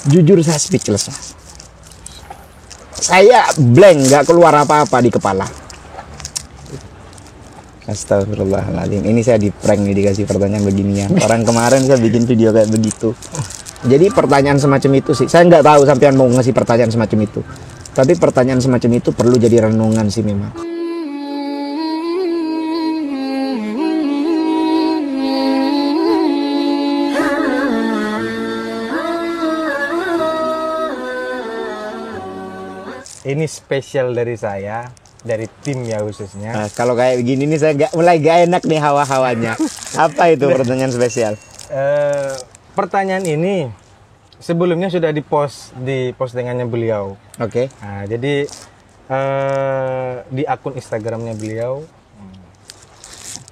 Jujur saya speechless, Mas. Saya blank, nggak keluar apa-apa di kepala. Astagfirullahaladzim. Ini saya di prank nih, dikasih pertanyaan beginian. Orang kemarin saya bikin video kayak begitu. Jadi pertanyaan semacam itu sih, saya nggak tahu sampean mau ngasih pertanyaan semacam itu. Tapi pertanyaan semacam itu perlu jadi renungan sih memang. Ini spesial dari saya, dari tim ya khususnya. Nah, kalau kayak begini nih saya mulai gak enak nih hawa-hawanya. Apa itu pertanyaan spesial? Pertanyaan ini sebelumnya sudah dipost di postingannya beliau. Oke. Nah, jadi di akun Instagramnya beliau.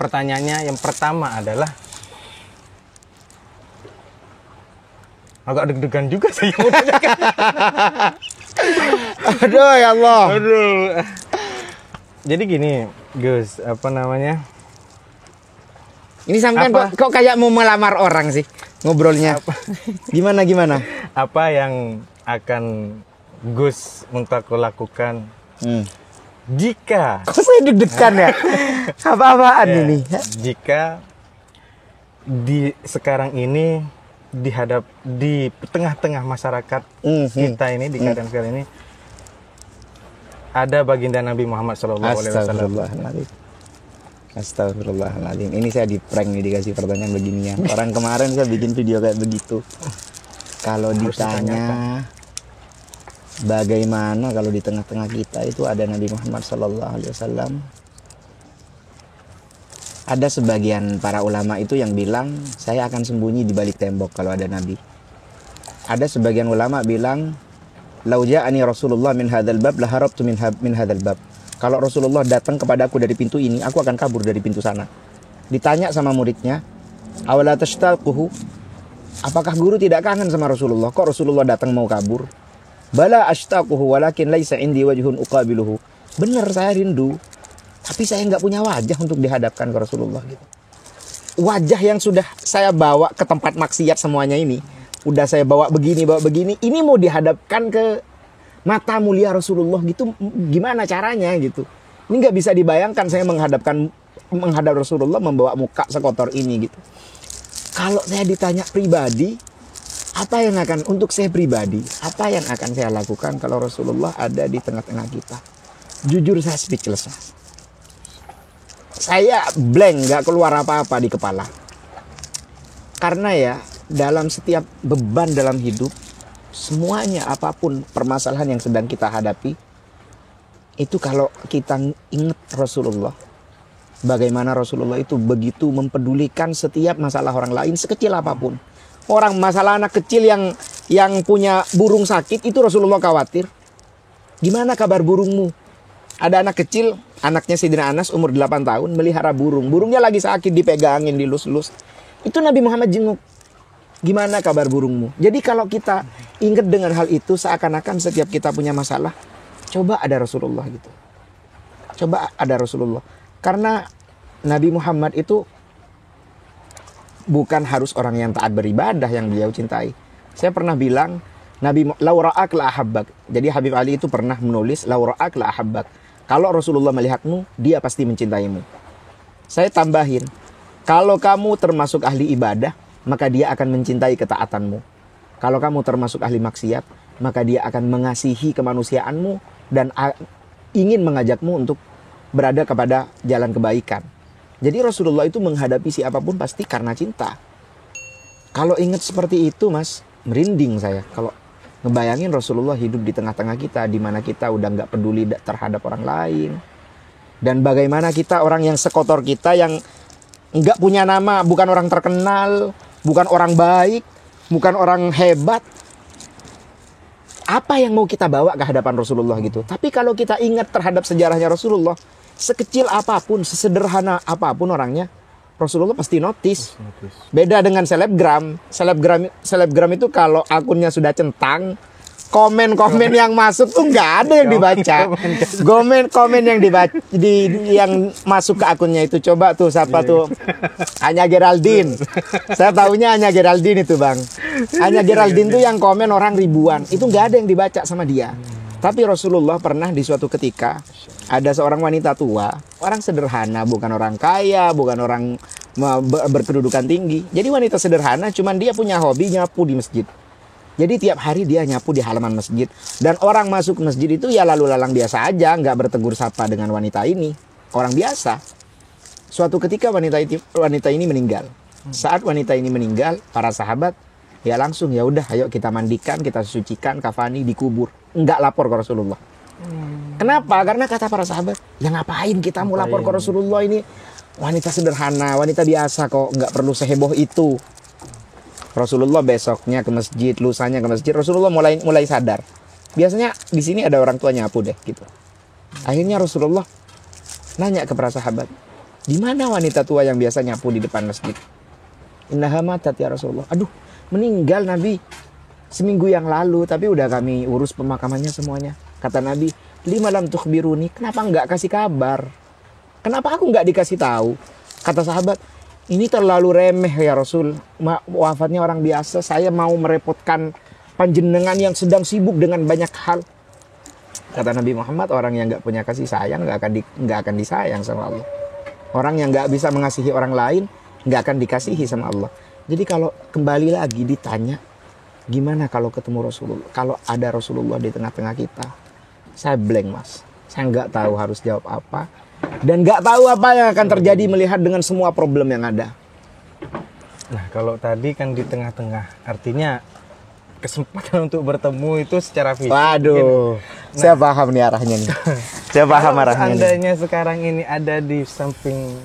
Pertanyaannya yang pertama adalah, agak deg-degan juga saya mau tanyakan. Aduh ya Allah. Aduh. Jadi gini, Gus, apa namanya? Ini sampean kok kayak mau melamar orang sih ngobrolnya. Gimana? Apa yang akan Gus Muntaqo lakukan jika kok saya deg-degan ya? Apa-apaan ya, ini? Jika di sekarang ini di tengah-tengah masyarakat kita ini di keadaan sekarang ini ada baginda Nabi Muhammad SAW. Astagfirullahaladzim. Ini saya di prank nih, dikasih pertanyaan beginian. Orang kemarin saya bikin video kayak begitu. Kalau ditanya bagaimana kalau di tengah-tengah kita itu ada Nabi Muhammad SAW, ada sebagian para ulama itu yang bilang saya akan sembunyi di balik tembok kalau ada Nabi. Ada sebagian ulama bilang lau ja'ani Rasulullah min hadzal bab la harabtu min hadzal bab. Kalau Rasulullah datang kepada aku dari pintu ini, aku akan kabur dari pintu sana. Ditanya sama muridnya, awala tashtaquhu? Apakah guru tidak kangen sama Rasulullah? Kok Rasulullah datang mau kabur? Bala ashtaquhu walakin laisa indi wajhun uqabiluhu. Benar, saya rindu. Tapi saya nggak punya wajah untuk dihadapkan ke Rasulullah gitu. Wajah yang sudah saya bawa ke tempat maksiat semuanya ini, udah saya bawa begini, ini mau dihadapkan ke mata mulia Rasulullah gitu, gimana caranya gitu? Ini nggak bisa dibayangkan saya menghadap Rasulullah membawa muka sekotor ini gitu. Kalau saya ditanya pribadi, apa yang akan untuk saya pribadi, apa yang akan saya lakukan kalau Rasulullah ada di tengah-tengah kita? Jujur saya speechless, Mas. Saya blank, nggak keluar apa-apa di kepala. Karena ya, dalam setiap beban dalam hidup, semuanya apapun permasalahan yang sedang kita hadapi, itu kalau kita ingat Rasulullah, bagaimana Rasulullah itu begitu mempedulikan setiap masalah orang lain sekecil apapun. Orang masalah anak kecil yang punya burung sakit, itu Rasulullah khawatir. Gimana kabar burungmu? Ada anak kecil, anaknya Sayyidina Anas umur 8 tahun melihara burung. Burungnya lagi sakit, dipegangin, dilus-lus. Itu Nabi Muhammad jenguk. Gimana kabar burungmu? Jadi kalau kita ingat dengan hal itu, seakan-akan setiap kita punya masalah, coba ada Rasulullah gitu. Coba ada Rasulullah. Karena Nabi Muhammad itu bukan harus orang yang taat beribadah yang beliau cintai. Saya pernah bilang, Nabi lau ra'ak la ahabbak. Jadi Habib Ali itu pernah menulis lau ra'ak la ahabbak. Kalau Rasulullah melihatmu, dia pasti mencintaimu. Saya tambahin, kalau kamu termasuk ahli ibadah, maka dia akan mencintai ketaatanmu. Kalau kamu termasuk ahli maksiat, maka dia akan mengasihi kemanusiaanmu dan ingin mengajakmu untuk berada kepada jalan kebaikan. Jadi Rasulullah itu menghadapi siapapun pasti karena cinta. Kalau ingat seperti itu, Mas, merinding saya. Kalau ngebayangin Rasulullah hidup di tengah-tengah kita, di mana kita udah nggak peduli terhadap orang lain. Dan bagaimana kita orang yang sekotor kita, yang nggak punya nama, bukan orang terkenal, bukan orang baik, bukan orang hebat. Apa yang mau kita bawa ke hadapan Rasulullah gitu? Tapi kalau kita ingat terhadap sejarahnya Rasulullah, sekecil apapun, sesederhana apapun orangnya, Rasulullah pasti notice. Beda dengan selebgram. Selebgram itu kalau akunnya sudah centang, komen-komen yang masuk tuh nggak ada yang dibaca. Komen yang dibaca yang masuk ke akunnya itu, coba tuh siapa tuh? Anya Geraldine. Saya tahunya Anya Geraldine itu, Bang. Anya Geraldine tuh yang komen orang ribuan. Itu nggak ada yang dibaca sama dia. Tapi Rasulullah pernah di suatu ketika ada seorang wanita tua, orang sederhana, bukan orang kaya, bukan orang berkedudukan tinggi. Jadi wanita sederhana, cuman dia punya hobi nyapu di masjid. Jadi tiap hari dia nyapu di halaman masjid. Dan orang masuk ke masjid itu ya lalu lalang biasa aja, nggak bertegur sapa dengan wanita ini. Orang biasa. Suatu ketika wanita ini meninggal. Saat wanita ini meninggal, para sahabat ya langsung, ya udah ayo kita mandikan, kita sucikan, kafani, dikubur. Nggak lapor ke Rasulullah. Kenapa? Karena kata para sahabat, ya ngapain kita mau lapor ke Rasulullah, ini wanita sederhana, wanita biasa kok, nggak perlu seheboh itu. Rasulullah besoknya ke masjid, lusanya ke masjid, Rasulullah mulai sadar. Biasanya di sini ada orang tua nyapu deh gitu. Akhirnya Rasulullah nanya ke para sahabat, di mana wanita tua yang biasa nyapu di depan masjid? Innaha matat ya Rasulullah. Aduh, meninggal Nabi seminggu yang lalu, tapi udah kami urus pemakamannya semuanya. Kata Nabi, lima lam tukhbiruni, kenapa nggak kasih kabar? Kenapa aku nggak dikasih tahu? Kata sahabat, ini terlalu remeh ya Rasul, wafatnya orang biasa, saya mau merepotkan panjenengan yang sedang sibuk dengan banyak hal. Kata Nabi Muhammad, orang yang nggak punya kasih sayang nggak akan disayang sama Allah. Orang yang nggak bisa mengasihi orang lain nggak akan dikasihi sama Allah. Jadi kalau kembali lagi ditanya, gimana kalau ketemu Rasulullah? Kalau ada Rasulullah di tengah-tengah kita, saya blank mas. Saya nggak tahu harus jawab apa. Dan nggak tahu apa yang akan terjadi melihat dengan semua problem yang ada. Nah, kalau tadi kan di tengah-tengah, artinya kesempatan untuk bertemu itu secara fisik. Waduh, nah, saya paham nih arahnya nih. Saya paham arahnya. Seandainya sekarang ini ada di samping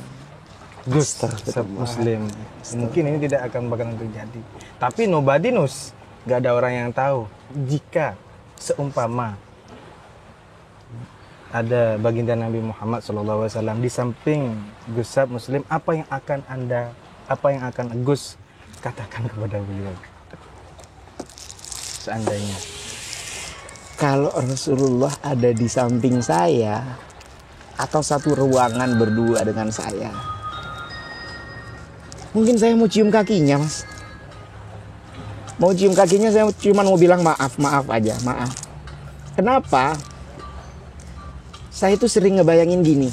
Gus Muslim, mungkin ini tidak akan bakalan terjadi. Tapi nobody knows, nggak ada orang yang tahu. Jika seumpama ada baginda Nabi Muhammad SAW di samping Gus Muslim, apa yang akan Gus katakan kepada beliau? Seandainya kalau Rasulullah ada di samping saya atau satu ruangan berdua dengan saya, mungkin saya mau cium kakinya mas. Mau cium kakinya, saya cuma mau bilang maaf aja, maaf. Kenapa? Saya itu sering ngebayangin gini.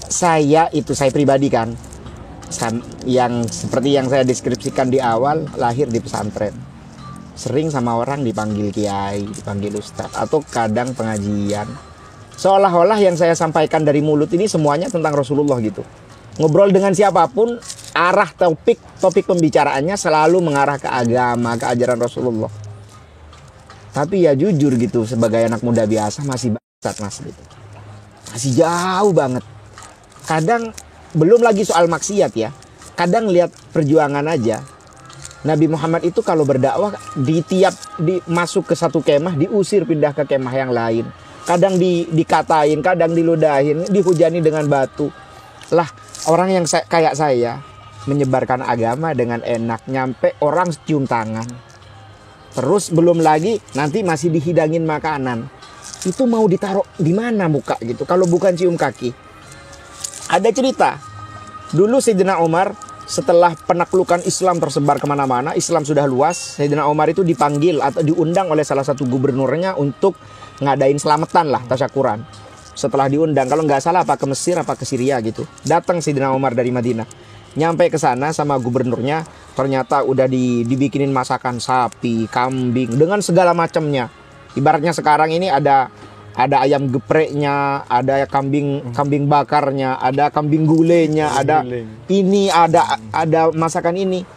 Saya pribadi kan, yang seperti yang saya deskripsikan di awal, lahir di pesantren. Sering sama orang dipanggil kiai, dipanggil ustadz, atau kadang pengajian. Seolah-olah yang saya sampaikan dari mulut ini semuanya tentang Rasulullah gitu. Ngobrol dengan siapapun, arah topik pembicaraannya selalu mengarah ke agama, ke ajaran Rasulullah. Tapi ya jujur gitu, sebagai anak muda biasa masih bangsat mas gitu. Masih jauh banget. Kadang belum lagi soal maksiat ya. Kadang lihat perjuangan aja. Nabi Muhammad itu kalau berdakwah masuk ke satu kemah diusir pindah ke kemah yang lain. Kadang dikatain, kadang diludahin, dihujani dengan batu. Lah, orang yang kayak saya menyebarkan agama dengan enak, nyampe orang cium tangan. Terus belum lagi nanti masih dihidangin makanan. Itu mau ditaruh di mana muka gitu kalau bukan cium kaki. Ada cerita. Dulu Sayyidina Umar setelah penaklukan Islam tersebar kemana-mana, Islam sudah luas, Sayyidina Umar itu dipanggil atau diundang oleh salah satu gubernurnya untuk ngadain selamatan lah, tasyakuran. Setelah diundang, kalau nggak salah apa ke Mesir apa ke Syria gitu. Datang Sayyidina Umar dari Madinah. Nyampe ke sana sama gubernurnya, ternyata udah dibikinin masakan sapi, kambing dengan segala macamnya. Ibaratnya sekarang ini ada ayam gepreknya, ada kambing bakarnya, ada kambing gulenya, ada ini, ada masakan ini.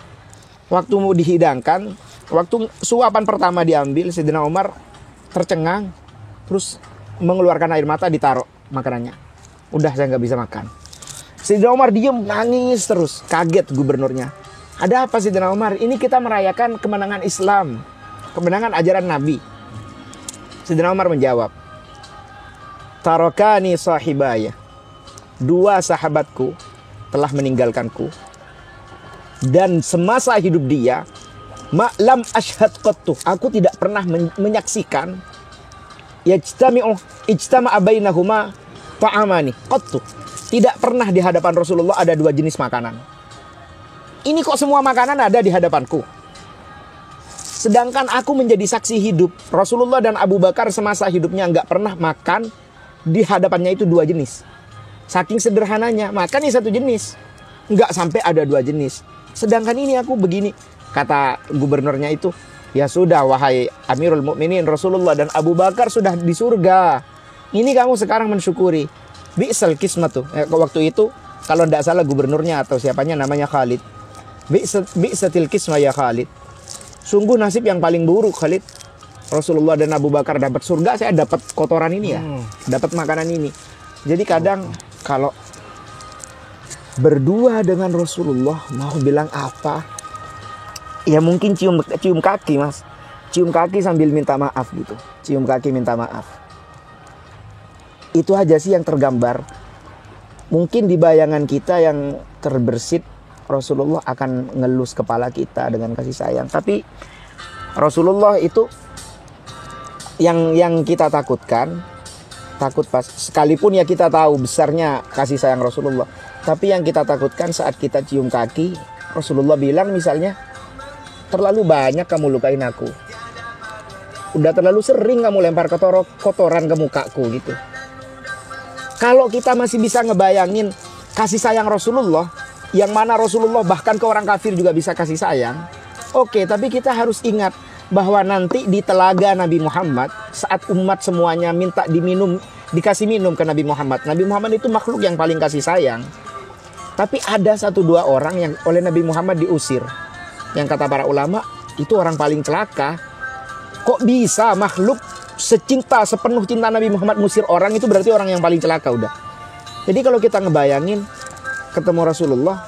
Waktu mau dihidangkan, waktu suapan pertama diambil, Sayyidina Umar tercengang, terus mengeluarkan air mata, ditaruh makanannya. Udah, saya nggak bisa makan. Sayyidina Umar diem, nangis terus. Kaget gubernurnya. Ada apa Sayyidina Umar? Ini kita merayakan kemenangan Islam, kemenangan ajaran Nabi. Sayyidina Umar menjawab, Tarakani sahibaya, dua sahabatku telah meninggalkanku, dan semasa hidup dia Ma lam ashhad qattu. Aku tidak pernah menyaksikan ijtama'a bainahuma ta'amani qattu. Tidak pernah di hadapan Rasulullah ada dua jenis makanan. Ini kok semua makanan ada di hadapanku. Sedangkan aku menjadi saksi hidup. Rasulullah dan Abu Bakar semasa hidupnya nggak pernah makan di hadapannya itu dua jenis. Saking sederhananya, makan ini satu jenis. Nggak sampai ada dua jenis. Sedangkan ini aku begini. Kata gubernurnya itu, ya sudah wahai Amirul Mukminin, Rasulullah dan Abu Bakar sudah di surga. Ini kamu sekarang mensyukuri. Bi'sal kismatu. Waktu itu, kalau tidak salah gubernurnya atau siapanya namanya Khalid. Bi'satil kisma ya Khalid. Sungguh nasib yang paling buruk Khalid. Rasulullah dan Abu Bakar dapat surga, saya dapat kotoran ini ya. Dapat makanan ini. Jadi kadang kalau berdua dengan Rasulullah mau bilang apa? Ya mungkin cium kaki mas. Cium kaki sambil minta maaf gitu. Cium kaki minta maaf. Itu aja sih yang tergambar. Mungkin di bayangan kita yang terbersit Rasulullah akan ngelus kepala kita dengan kasih sayang. Tapi Rasulullah itu yang kita takutkan, takut pas sekalipun ya kita tahu besarnya kasih sayang Rasulullah. Tapi yang kita takutkan saat kita cium kaki, Rasulullah bilang misalnya, terlalu banyak kamu lukain aku. Udah terlalu sering kamu lempar kotoran ke mukaku gitu. Kalau kita masih bisa ngebayangin kasih sayang Rasulullah, yang mana Rasulullah bahkan ke orang kafir juga bisa kasih sayang. Oke, tapi kita harus ingat bahwa nanti di telaga Nabi Muhammad, saat umat semuanya minta dikasih minum ke Nabi Muhammad. Nabi Muhammad itu makhluk yang paling kasih sayang. Tapi ada 1-2 orang yang oleh Nabi Muhammad diusir. Yang kata para ulama, itu orang paling celaka. Kok bisa makhluk sepenuh cinta Nabi Muhammad musir orang, itu berarti orang yang paling celaka udah. Jadi kalau kita ngebayangin ketemu Rasulullah,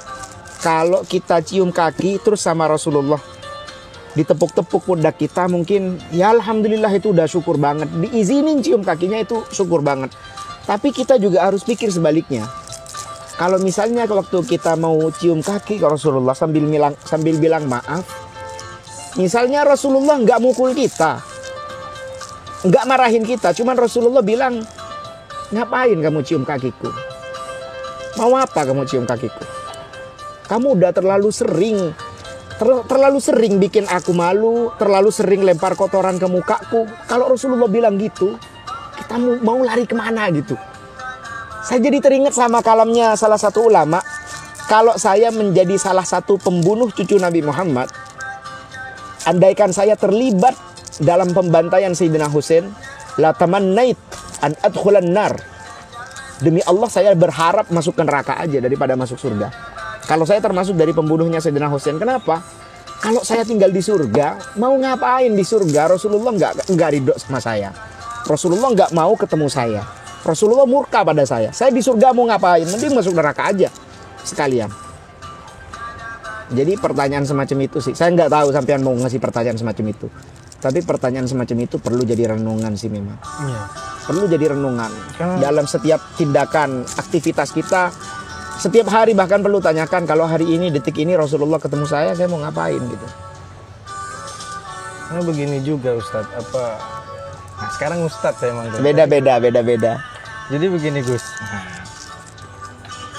kalau kita cium kaki terus sama Rasulullah ditepuk-tepuk pundak kita, mungkin ya alhamdulillah itu udah syukur banget. Diizinin cium kakinya itu syukur banget. Tapi kita juga harus pikir sebaliknya. Kalau misalnya waktu kita mau cium kaki ke Rasulullah sambil bilang maaf, misalnya Rasulullah nggak mukul kita, nggak marahin kita, cuman Rasulullah bilang, ngapain kamu cium kakiku? Mau apa kamu cium kakiku? Kamu udah terlalu sering bikin aku malu, terlalu sering lempar kotoran ke mukaku. Kalau Rasulullah bilang gitu, kita mau lari kemana gitu? Saya jadi teringat sama kalamnya salah satu ulama. Kalau saya menjadi salah satu pembunuh cucu Nabi Muhammad, andaikan saya terlibat dalam pembantaian Sayyidina Husain, la tamannait an adkhulan nar. Demi Allah saya berharap masuk ke neraka aja daripada masuk surga. Kalau saya termasuk dari pembunuhnya Sayyidina Husain, kenapa? Kalau saya tinggal di surga, mau ngapain di surga? Rasulullah nggak ridho sama saya. Rasulullah nggak mau ketemu saya. Rasulullah murka pada saya. Saya di surga mau ngapain? Mending masuk neraka aja sekalian. Jadi pertanyaan semacam itu sih. Saya nggak tahu sampean mau ngasih pertanyaan semacam itu. Tapi pertanyaan semacam itu perlu jadi renungan sih memang. Iya. Perlu jadi renungan. Dalam setiap tindakan, aktivitas kita, setiap hari bahkan perlu tanyakan, kalau hari ini, detik ini Rasulullah ketemu saya mau ngapain gitu. Nah begini juga Ustadz, nah sekarang Ustadz saya emang Beda-beda. Jadi begini Gus,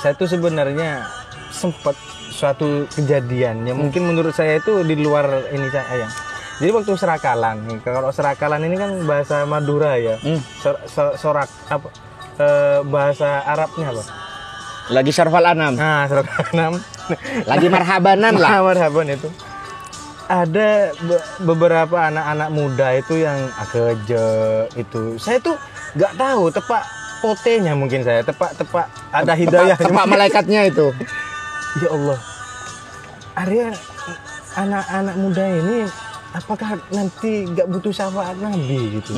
saya tuh sebenarnya sempat suatu kejadian yang mungkin menurut saya itu di luar ini saya. Jadi waktu serakalan nih, kalau serakalan ini kan bahasa Madura ya, sorak apa bahasa Arabnya apa? Lagi syarfal anam. Nah, syarfal anam. Lagi marhabanan lah. Marhaban itu. Ada beberapa anak-anak muda itu yang akeje itu. Saya tuh nggak tahu tepak potenya mungkin saya, tepak ada hidayah. Tepak malaikatnya itu. Ya Allah. Arya anak-anak muda ini apakah nanti nggak butuh syafaat Nabi gitu?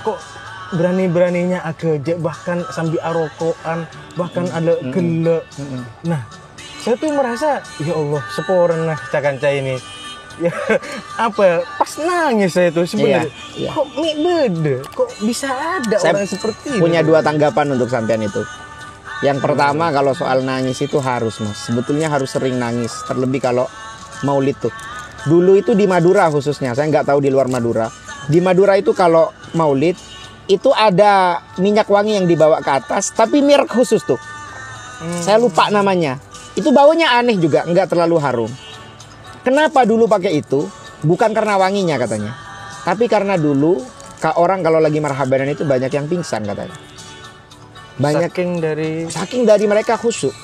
Kok berani-beraninya akeje, bahkan sambil arokoan, bahkan ada gelek. Nah, saya tuh merasa ya Allah seporen lah cakanca ini. Ya apa? Pas nangis saya tuh sebenarnya. Iya. Kok beda? Kok bisa ada Saya orang seperti ini? punya 2 tanggapan untuk sampean itu. Yang pertama, kalau soal nangis itu harus mas. Sebetulnya harus sering nangis. Terlebih kalau maulid tuh. Dulu itu di Madura khususnya, saya nggak tahu di luar Madura. Di Madura itu kalau maulid itu ada minyak wangi yang dibawa ke atas, tapi merek khusus tuh. Saya lupa namanya. Itu baunya aneh juga, nggak terlalu harum. Kenapa dulu pakai itu? Bukan karena wanginya katanya, tapi karena dulu orang kalau lagi marhabanan itu banyak yang pingsan katanya. Saking dari mereka khusyuk.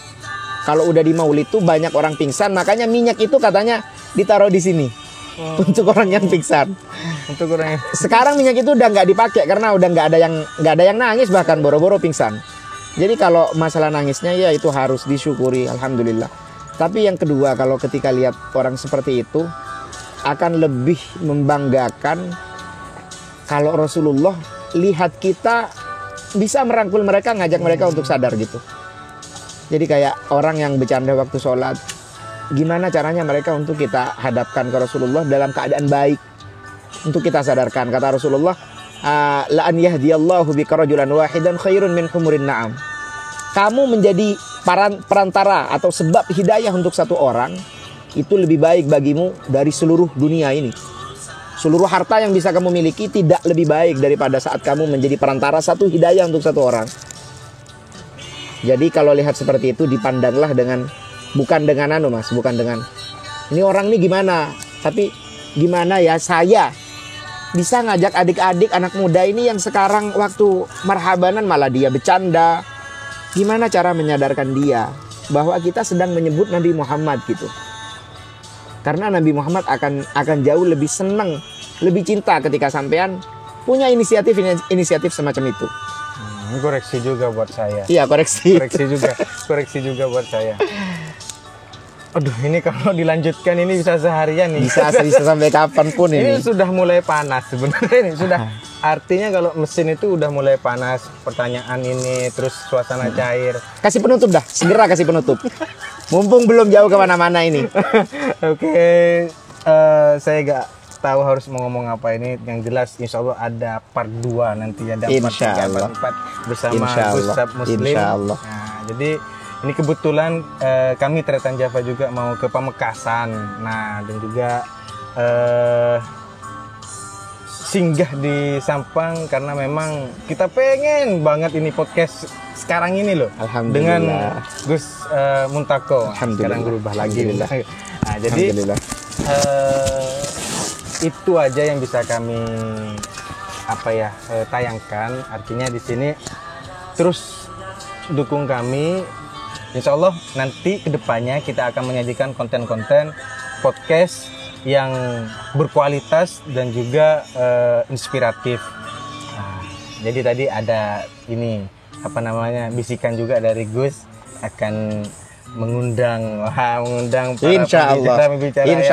Kalau udah di maulid tuh banyak orang pingsan, makanya minyak itu katanya ditaruh di sini untuk orang yang pingsan. Untuk orang yang... Sekarang minyak itu udah nggak dipakai karena udah nggak ada yang nangis, bahkan boro-boro pingsan. Jadi kalau masalah nangisnya ya itu harus disyukuri, alhamdulillah. Tapi yang kedua, kalau ketika lihat orang seperti itu akan lebih membanggakan kalau Rasulullah lihat kita bisa merangkul mereka, ngajak mereka untuk sadar gitu. Jadi kayak orang yang bercanda waktu sholat, gimana caranya mereka untuk kita hadapkan ke Rasulullah dalam keadaan baik, untuk kita sadarkan. Kata Rasulullah, la an yahdiyallahu bika rajulan wahidan khairun min humurin na'am. Kamu menjadi perantara atau sebab hidayah untuk satu orang, itu lebih baik bagimu dari seluruh dunia ini. Seluruh harta yang bisa kamu miliki tidak lebih baik daripada saat kamu menjadi perantara satu hidayah untuk satu orang. Jadi kalau lihat seperti itu, dipandanglah dengan, bukan dengan bukan dengan ini orang ini gimana, tapi gimana ya saya bisa ngajak adik-adik anak muda ini yang sekarang waktu marhabanan malah dia bercanda. Gimana cara menyadarkan dia bahwa kita sedang menyebut Nabi Muhammad gitu. Karena Nabi Muhammad akan jauh lebih senang, lebih cinta ketika sampean punya inisiatif semacam itu. Ini koreksi juga buat saya. Iya, koreksi Koreksi juga buat saya. Aduh, ini kalau dilanjutkan ini bisa seharian nih. Bisa sampai kapanpun ini. Ini sudah mulai panas sebenarnya ini. Sudah artinya kalau mesin itu udah mulai panas, pertanyaan ini, terus suasana cair. Kasih penutup dah, segera kasih penutup. Mumpung belum jauh kemana-mana ini. Oke, saya gak tahu harus mau ngomong apa ini. Yang jelas insya Allah ada part 2 nanti, ada part 4 bersama Gustaf Muslim. Insyaallah. Nah, jadi ini kebetulan kami Tretan Java juga mau ke Pamekasan. Nah, dan juga singgah di Sampang karena memang kita pengen banget ini podcast sekarang ini loh. Alhamdulillah. Dengan Gus Muntako. Sekarang berubah lagi. Nah, jadi itu aja yang bisa kami tayangkan. Artinya di sini terus dukung kami. Insya Allah nanti kedepannya kita akan menyajikan konten-konten podcast yang berkualitas dan juga inspiratif. Nah, jadi tadi ada ini bisikan juga dari Gus akan mengundang para Insya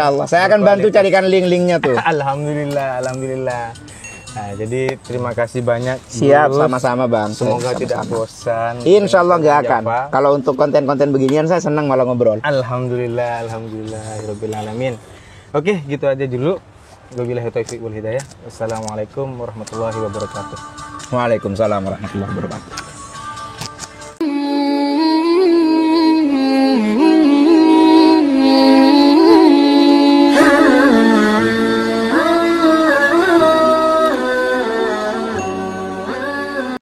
Allah. Saya akan bantu carikan link-linknya tuh. Alhamdulillah. Nah, jadi terima kasih banyak. Siap, sama-sama Bang. Semoga tidak bosan. Insya Allah nggak akan. Kalau untuk konten-konten beginian saya senang malah ngobrol. Alhamdulillah. Rabbil alamin. Oke, gitu aja dulu. Wabillahi taufiq wal hidayah. Wassalamualaikum warahmatullahi wabarakatuh. Waalaikumsalam warahmatullahi wabarakatuh.